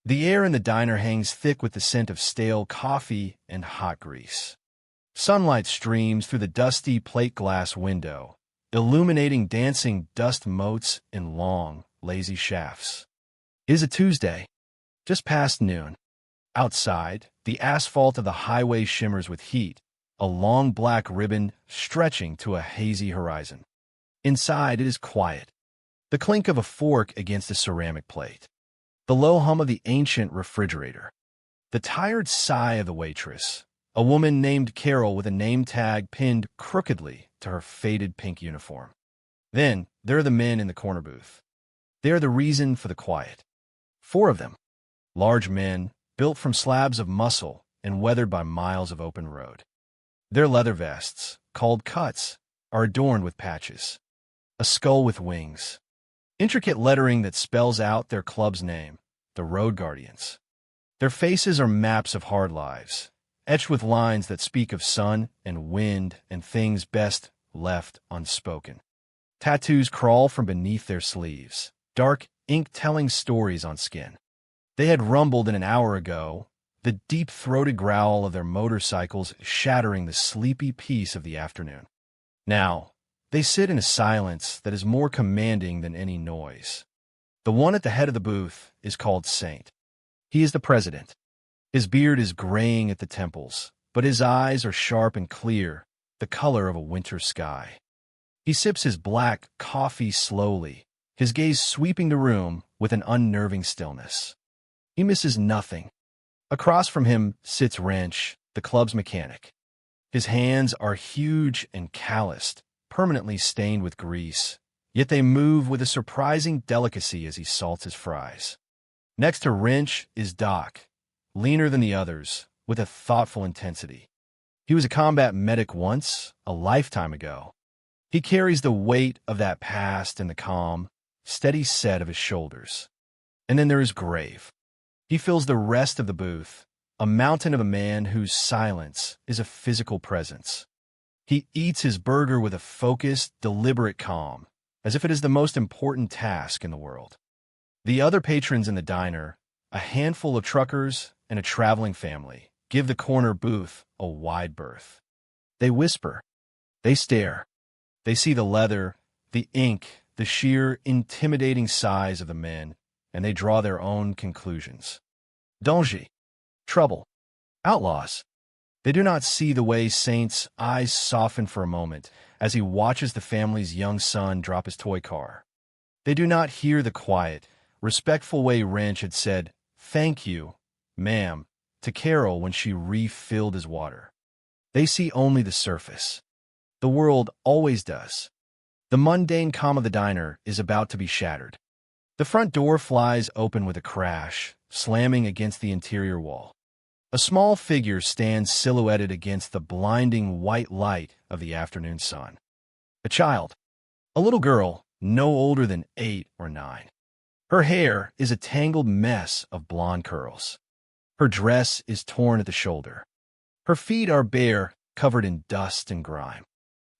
The air in the diner hangs thick with the scent of stale coffee and hot grease. Sunlight streams through the dusty plate glass window, illuminating dancing dust motes in long, lazy shafts. It is a Tuesday, just past noon. Outside, the asphalt of the highway shimmers with heat, a long black ribbon stretching to a hazy horizon. Inside, it is quiet. The clink of a fork against a ceramic plate. The low hum of the ancient refrigerator. The tired sigh of the waitress, a woman named Carol with a name tag pinned crookedly to her faded pink uniform. Then, there are the men in the corner booth. They are the reason for the quiet. 4 of them. Large men, built from slabs of muscle and weathered by miles of open road. Their leather vests, called cuts, are adorned with patches. A skull with wings. Intricate lettering that spells out their club's name, the Road Guardians. Their faces are maps of hard lives, etched with lines that speak of sun and wind and things best left unspoken. Tattoos crawl from beneath their sleeves, dark ink telling stories on skin. They had rumbled in an hour ago, the deep-throated growl of their motorcycles shattering the sleepy peace of the afternoon. Now, they sit in a silence that is more commanding than any noise. The one at the head of the booth is called Saint. He is the president. His beard is graying at the temples, but his eyes are sharp and clear, the color of a winter sky. He sips his black coffee slowly, his gaze sweeping the room with an unnerving stillness. He misses nothing. Across from him sits Wrench, the club's mechanic. His hands are huge and calloused, permanently stained with grease, yet they move with a surprising delicacy as he salts his fries. Next to Wrench is Doc, leaner than the others, with a thoughtful intensity. He was a combat medic once, a lifetime ago. He carries the weight of that past in the calm, steady set of his shoulders. And then there is Grave. He fills the rest of the booth, a mountain of a man whose silence is a physical presence. He eats his burger with a focused, deliberate calm, as if it is the most important task in the world. The other patrons in the diner, a handful of truckers and a traveling family, give the corner booth a wide berth. They whisper. They stare. They see the leather, the ink, the sheer, intimidating size of the men, and they draw their own conclusions. Danger. Trouble. Outlaws. They do not see the way Saint's eyes soften for a moment as he watches the family's young son drop his toy car. They do not hear the quiet, respectful way Wrench had said, "Thank you, ma'am," to Carol when she refilled his water. They see only the surface. The world always does. The mundane calm of the diner is about to be shattered. The front door flies open with a crash, slamming against the interior wall. A small figure stands silhouetted against the blinding white light of the afternoon sun. A child. A little girl, no older than 8 or 9. Her hair is a tangled mess of blonde curls. Her dress is torn at the shoulder. Her feet are bare, covered in dust and grime.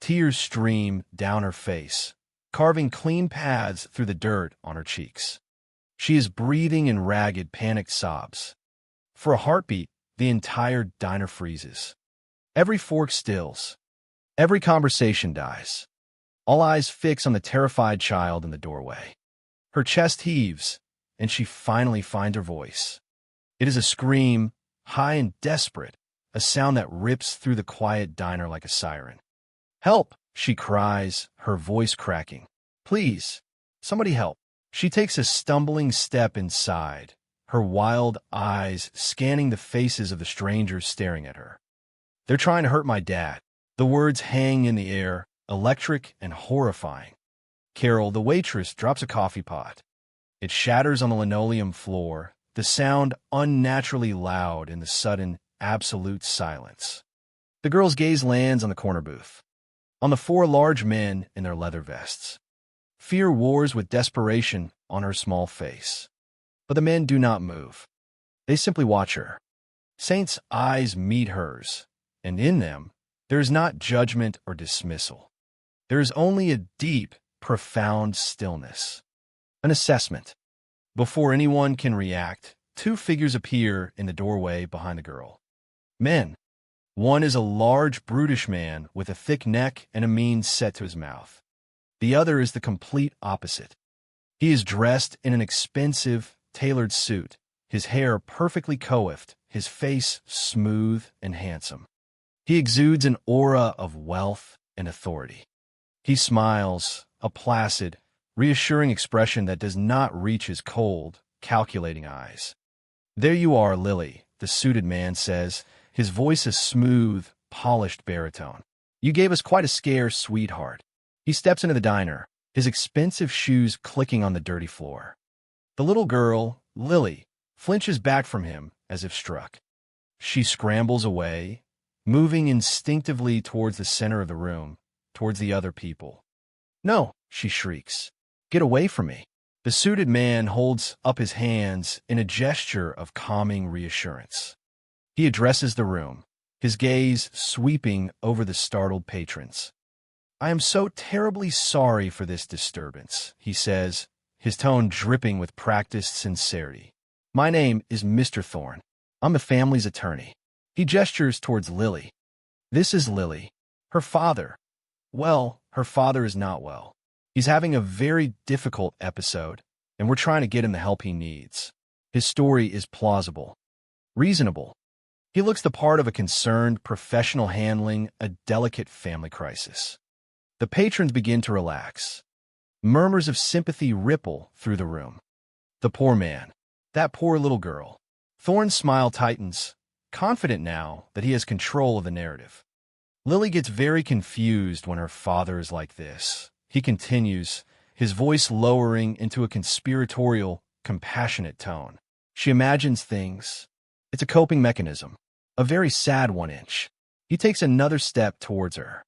Tears stream down her face, carving clean paths through the dirt on her cheeks. She is breathing in ragged, panicked sobs. For a heartbeat, the entire diner freezes. Every fork stills. Every conversation dies. All eyes fix on the terrified child in the doorway. Her chest heaves, and she finally finds her voice. It is a scream, high and desperate, a sound that rips through the quiet diner like a siren. "Help!" she cries, her voice cracking. "Please, somebody help." She takes a stumbling step inside, her wild eyes scanning the faces of the strangers staring at her. "They're trying to hurt my dad." The words hang in the air, electric and horrifying. Carol, the waitress, drops a coffee pot. It shatters on the linoleum floor, the sound unnaturally loud in the sudden, absolute silence. The girl's gaze lands on the corner booth, on the 4 large men in their leather vests. Fear wars with desperation on her small face. But the men do not move. They simply watch her. Saint's eyes meet hers, and in them, there is not judgment or dismissal. There is only a deep, profound stillness. An assessment. Before anyone can react, Two figures appear in the doorway behind the girl. Men. One is a large, brutish man with a thick neck and a mean set to his mouth. The other is the complete opposite. He is dressed in an expensive, tailored suit, his hair perfectly coiffed, his face smooth and handsome. He exudes an aura of wealth and authority. He smiles, a placid, reassuring expression that does not reach his cold, calculating eyes. "There you are, Lily," the suited man says, his voice a smooth, polished baritone. "You gave us quite a scare, sweetheart." He steps into the diner, his expensive shoes clicking on the dirty floor. The little girl, Lily, flinches back from him as if struck. She scrambles away, moving instinctively towards the center of the room, towards the other people. "No," she shrieks. "Get away from me." The suited man holds up his hands in a gesture of calming reassurance. He addresses the room, his gaze sweeping over the startled patrons. "I am so terribly sorry for this disturbance," he says, his tone dripping with practiced sincerity. "My name is Mr. Thorne. I'm the family's attorney." He gestures towards Lily. "This is Lily. Her father. Well, her father is not well. He's having a very difficult episode, and we're trying to get him the help he needs. His story is plausible, reasonable. He looks the part of a concerned professional handling a delicate family crisis." The patrons begin to relax. Murmurs of sympathy ripple through the room. The poor man. That poor little girl. Thorne's smile tightens, confident now that he has control of the narrative. Lily gets very confused when her father is like this. He continues, his voice lowering into a conspiratorial, compassionate tone. She imagines things. It's a coping mechanism. A very sad one. He takes another step towards her.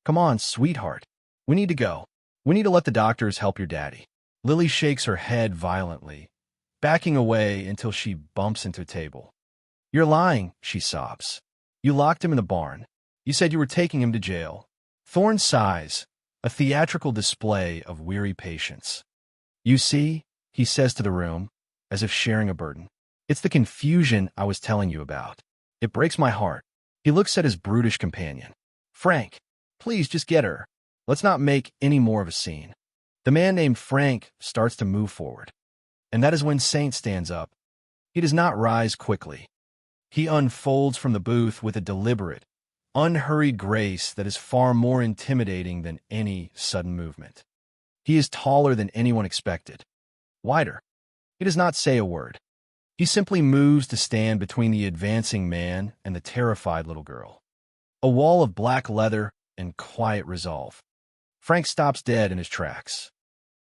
"Come on, sweetheart. We need to go. We need to let the doctors help your daddy." Lily shakes her head violently, backing away until she bumps into a table. "You're lying," she sobs. "You locked him in the barn. You said you were taking him to jail." Thorne sighs, a theatrical display of weary patience. "You see," he says to the room, as if sharing a burden. "It's the confusion I was telling you about. It breaks my heart." He looks at his brutish companion. "Frank, please just get her. Let's not make any more of a scene." The man named Frank starts to move forward. And that is when Saint stands up. He does not rise quickly. He unfolds from the booth with a deliberate, unhurried grace that is far more intimidating than any sudden movement. He is taller than anyone expected. Wider. He does not say a word. He simply moves to stand between the advancing man and the terrified little girl. A wall of black leather and quiet resolve. Frank stops dead in his tracks.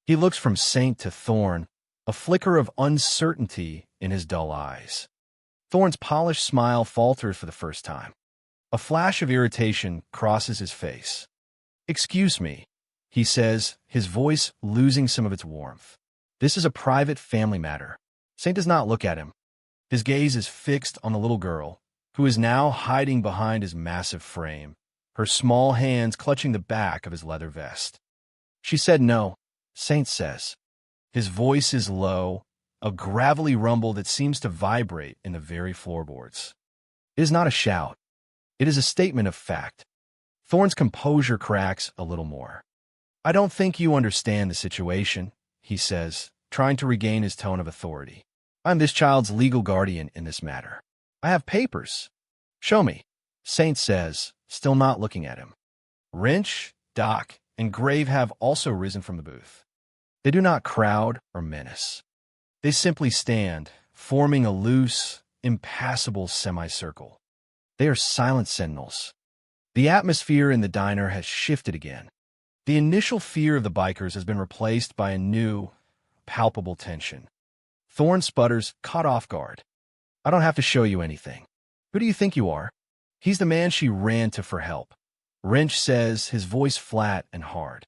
He looks from Saint to Thorne, a flicker of uncertainty in his dull eyes. Thorne's polished smile falters for the first time. A flash of irritation crosses his face. "Excuse me," he says, his voice losing some of its warmth. "This is a private family matter." Saint does not look at him. His gaze is fixed on the little girl, who is now hiding behind his massive frame, her small hands clutching the back of his leather vest. "She said no," Saint says. His voice is low, a gravelly rumble that seems to vibrate in the very floorboards. It is not a shout. It is a statement of fact. Thorne's composure cracks a little more. "I don't think you understand the situation," he says, trying to regain his tone of authority. "I'm this child's legal guardian in this matter. I have papers." "Show me," Saint says, still not looking at him. Wrench, Doc, and Grave have also risen from the booth. They do not crowd or menace. They simply stand, forming a loose, impassable semicircle. They are silent sentinels. The atmosphere in the diner has shifted again. The initial fear of the bikers has been replaced by a new, palpable tension. Thorne sputters, caught off guard. "I don't have to show you anything. Who do you think you are?" "He's the man she ran to for help," Wrench says, his voice flat and hard.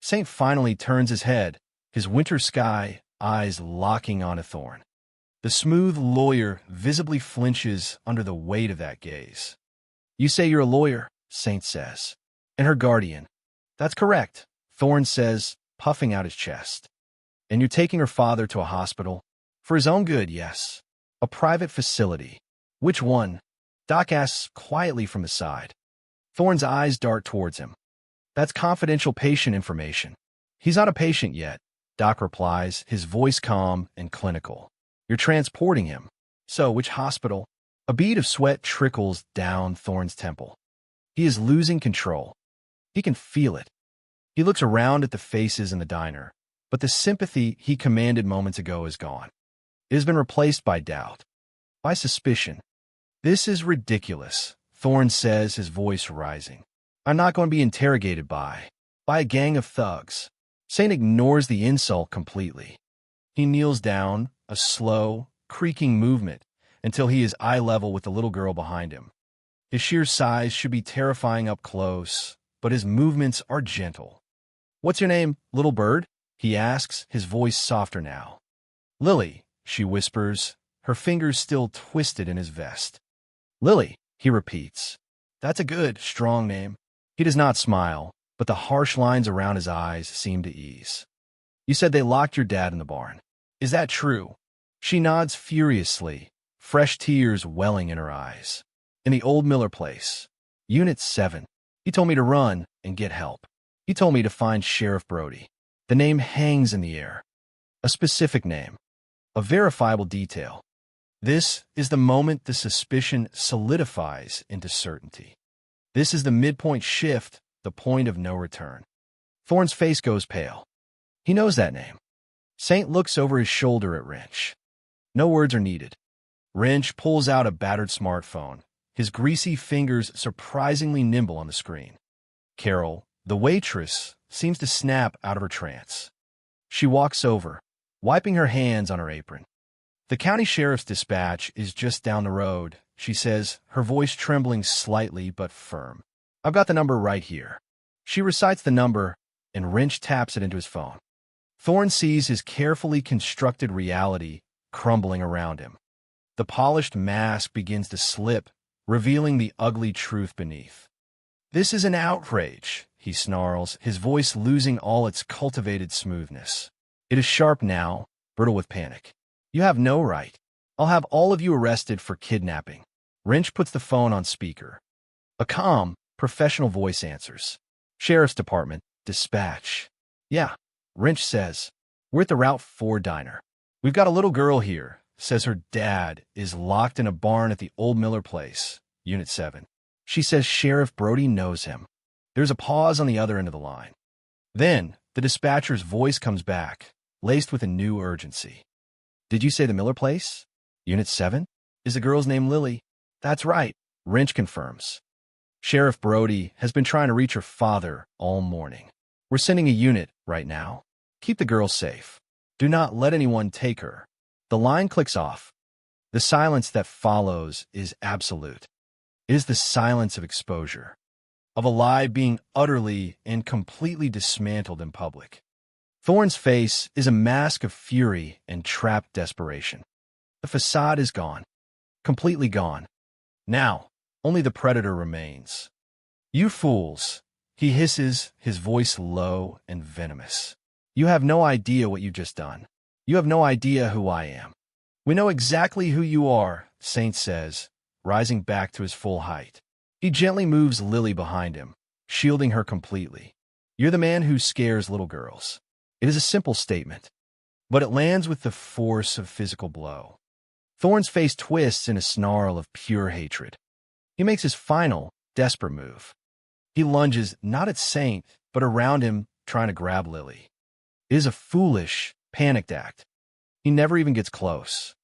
Saint finally turns his head, his winter sky eyes locking onto Thorne. The smooth lawyer visibly flinches under the weight of that gaze. "You say you're a lawyer," Saint says. "And her guardian." "That's correct," Thorne says, puffing out his chest. "And you're taking her father to a hospital?" "For his own good, yes." A private facility. Which one? Doc asks quietly from the side. Thorne's eyes dart towards him. That's confidential patient information. He's not a patient yet, Doc replies, his voice calm and clinical. You're transporting him. So, which hospital? A bead of sweat trickles down Thorne's temple. He is losing control. He can feel it. He looks around at the faces in the diner, but the sympathy he commanded moments ago is gone. It has been replaced by doubt, by suspicion. This is ridiculous, Thorne says, his voice rising. I'm not going to be interrogated by a gang of thugs. Saint ignores the insult completely. He kneels down, a slow, creaking movement, until he is eye level with the little girl behind him. His sheer size should be terrifying up close, but his movements are gentle. What's your name, little bird? He asks, his voice softer now. Lily, she whispers, her fingers still twisted in his vest. Lily, he repeats. That's a good, strong name. He does not smile, but the harsh lines around his eyes seem to ease. You said they locked your dad in the barn. Is that true? She nods furiously, fresh tears welling in her eyes. In the old Miller place. Unit 7. He told me to run and get help. He told me to find Sheriff Brody. The name hangs in the air. A specific name. A verifiable detail. This is the moment the suspicion solidifies into certainty. This is the midpoint shift, the point of no return. Thorne's face goes pale. He knows that name. Saint looks over his shoulder at Wrench. No words are needed. Wrench pulls out a battered smartphone, his greasy fingers surprisingly nimble on the screen. Carol, the waitress, seems to snap out of her trance. She walks over, wiping her hands on her apron. The county sheriff's dispatch is just down the road, she says, her voice trembling slightly but firm. I've got the number right here. She recites the number, and Wrench taps it into his phone. Thorne sees his carefully constructed reality crumbling around him. The polished mask begins to slip, revealing the ugly truth beneath. This is an outrage, he snarls, his voice losing all its cultivated smoothness. It is sharp now, brittle with panic. You have no right. I'll have all of you arrested for kidnapping. Wrench puts the phone on speaker. A calm, professional voice answers. Sheriff's Department, dispatch. Yeah, Wrench says. We're at the Route 4 diner. We've got a little girl here, says her dad is locked in a barn at the old Miller place, Unit 7. She says Sheriff Brody knows him. There's a pause on the other end of the line. Then, the dispatcher's voice comes back, laced with a new urgency. Did you say the Miller place? Unit 7? Is the girl's name Lily? That's right, Wrench confirms. Sheriff Brody has been trying to reach her father all morning. We're sending a unit right now. Keep the girl safe. Do not let anyone take her. The line clicks off. The silence that follows is absolute. It is the silence of exposure, of a lie being utterly and completely dismantled in public. Thorne's face is a mask of fury and trapped desperation. The facade is gone, completely gone. Now, only the predator remains. You fools, he hisses, his voice low and venomous. You have no idea what you've just done. You have no idea who I am. We know exactly who you are, Saint says, rising back to his full height. He gently moves Lily behind him, shielding her completely. You're the man who scares little girls. It is a simple statement, but it lands with the force of physical blow. Thorne's face twists in a snarl of pure hatred. He makes his final, desperate move. He lunges not at Saint, but around him, trying to grab Lily. It is a foolish, panicked act. He never even gets close.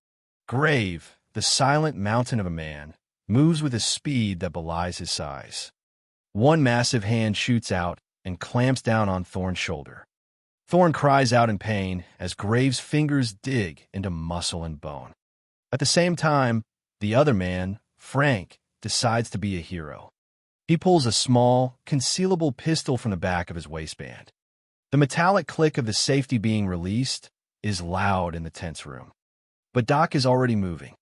Grave, the silent mountain of a man, moves with a speed that belies his size. One massive hand shoots out and clamps down on Thorne's shoulder. Thorne cries out in pain as Grave's fingers dig into muscle and bone. At the same time, the other man, Frank, decides to be a hero. He pulls a small, concealable pistol from the back of his waistband. The metallic click of the safety being released is loud in the tense room. But Doc is already moving.